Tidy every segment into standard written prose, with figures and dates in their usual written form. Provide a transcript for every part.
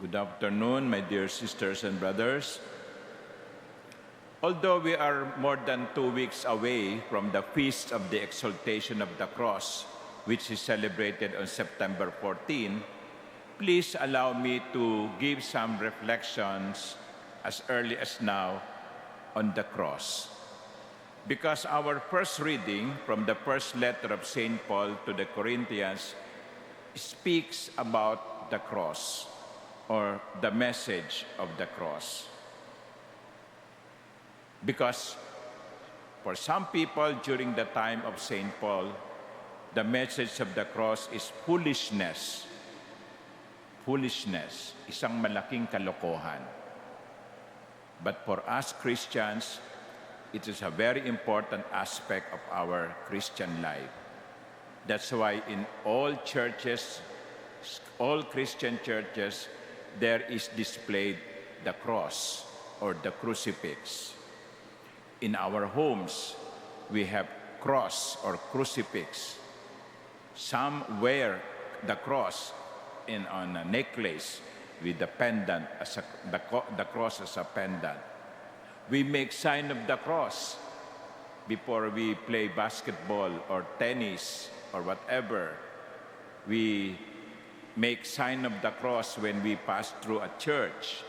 Good afternoon, my dear sisters and brothers. Although we are more than 2 weeks away from the Feast of the Exaltation of the Cross, which is celebrated on September 14, please allow me to give some reflections as early as now on the cross. Because our first reading from the first letter of St. Paul to the Corinthians speaks about the cross, or the message of the cross. Because for some people during the time of St. Paul, the message of the cross is foolishness. Foolishness, isang malaking kalokohan. But for us Christians, it is a very important aspect of our Christian life. That's why in all churches, all Christian churches, there is displayed the cross or the crucifix. In our homes, we have cross or crucifix. Some wear the cross on a necklace with the pendant, the cross as a pendant. We make sign of the cross before we play basketball or tennis or whatever. We make sign of the cross when we pass through a church.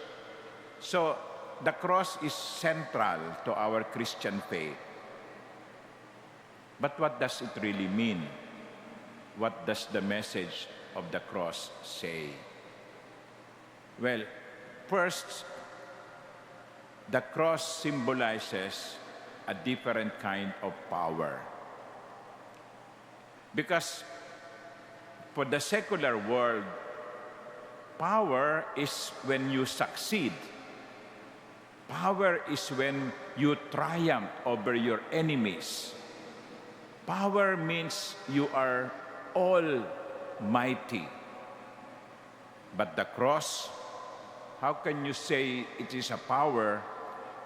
So the cross is central to our Christian faith. But what does it really mean? What does the message of the cross say? Well, first, the cross symbolizes a different kind of power. Because for the secular world, power is when you succeed. Power is when you triumph over your enemies. Power means you are almighty. But the cross, how can you say it is a power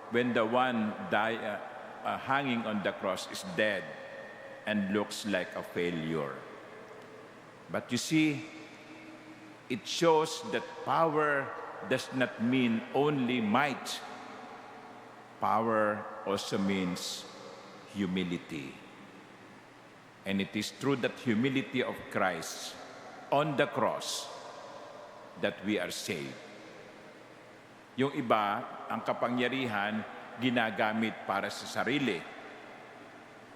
when the one hanging on the cross is dead and looks like a failure? But you see, it shows that power does not mean only might. Power also means humility. And it is through that humility of Christ on the cross that we are saved. Yung iba, ang kapangyarihan, ginagamit para sa sarili.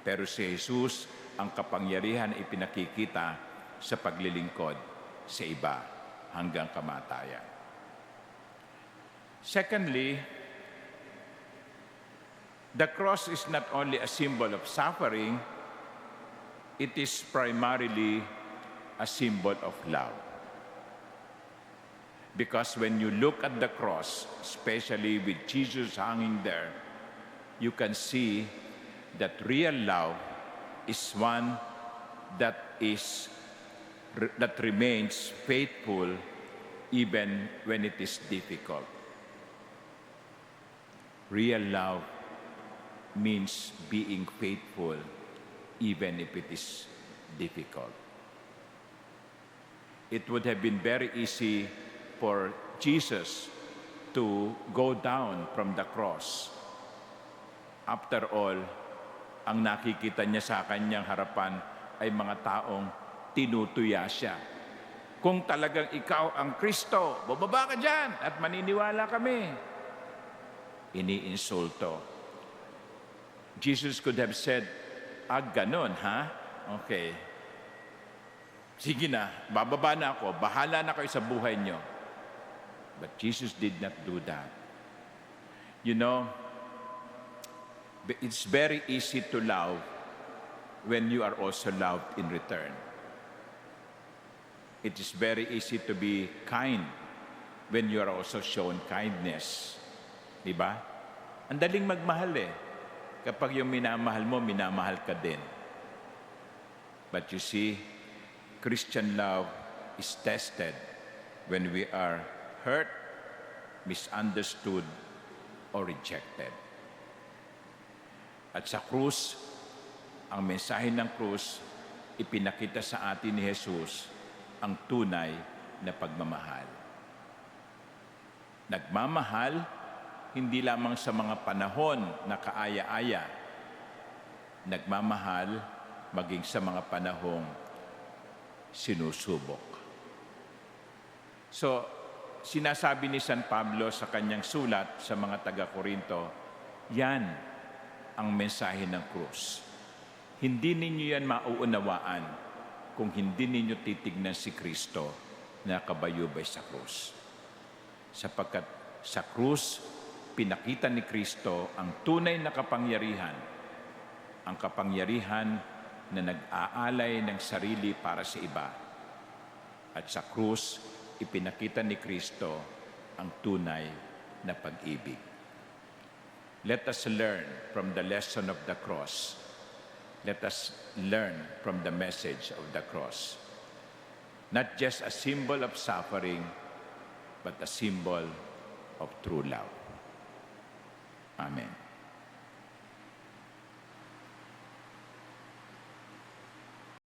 Pero si Jesus, ang kapangyarihan ipinakikita sa paglilingkod sa iba hanggang kamatayan. Secondly, the cross is not only a symbol of suffering, it is primarily a symbol of love. Because when you look at the cross, especially with Jesus hanging there, you can see that real love is one that remains faithful even when it is difficult. Real love means being faithful even if it is difficult. It would have been very easy for Jesus to go down from the cross. After all, ang nakikita niya sa kanyang harapan ay mga taong tinutuya siya. Kung talagang ikaw ang Kristo, bababa ka dyan at maniniwala kami. Iniinsulto. Jesus could have said, ganon, ha? Okay. Sige na, bababa na ako, bahala na kayo sa buhay nyo. But Jesus did not do that. You know, it's very easy to love when you are also loved in return. It is very easy to be kind when you are also shown kindness. Diba? Ang daling magmahal eh. Kapag yung minamahal mo, minamahal ka din. But you see, Christian love is tested when we are hurt, misunderstood, or rejected. At sa krus, ang mensahe ng krus, ipinakita sa atin ni Jesus ang tunay na pagmamahal. Nagmamahal, hindi lamang sa mga panahon na kaaya-aya. Nagmamahal maging sa mga panahong sinusubok. So, sinasabi ni San Pablo sa kanyang sulat sa mga taga-Korinto, yan ang mensahe ng krus. Hindi ninyo yan mauunawaan kung hindi ninyo titignan si Kristo na kabayubay sa krus. Sapagkat sa krus, pinakita ni Kristo ang tunay na kapangyarihan, ang kapangyarihan na nag-aalay ng sarili para sa iba. At sa krus, ipinakita ni Kristo ang tunay na pag-ibig. Let us learn from the lesson of the cross. Let us learn from the message of the cross. Not just a symbol of suffering, but a symbol of true love. Amen.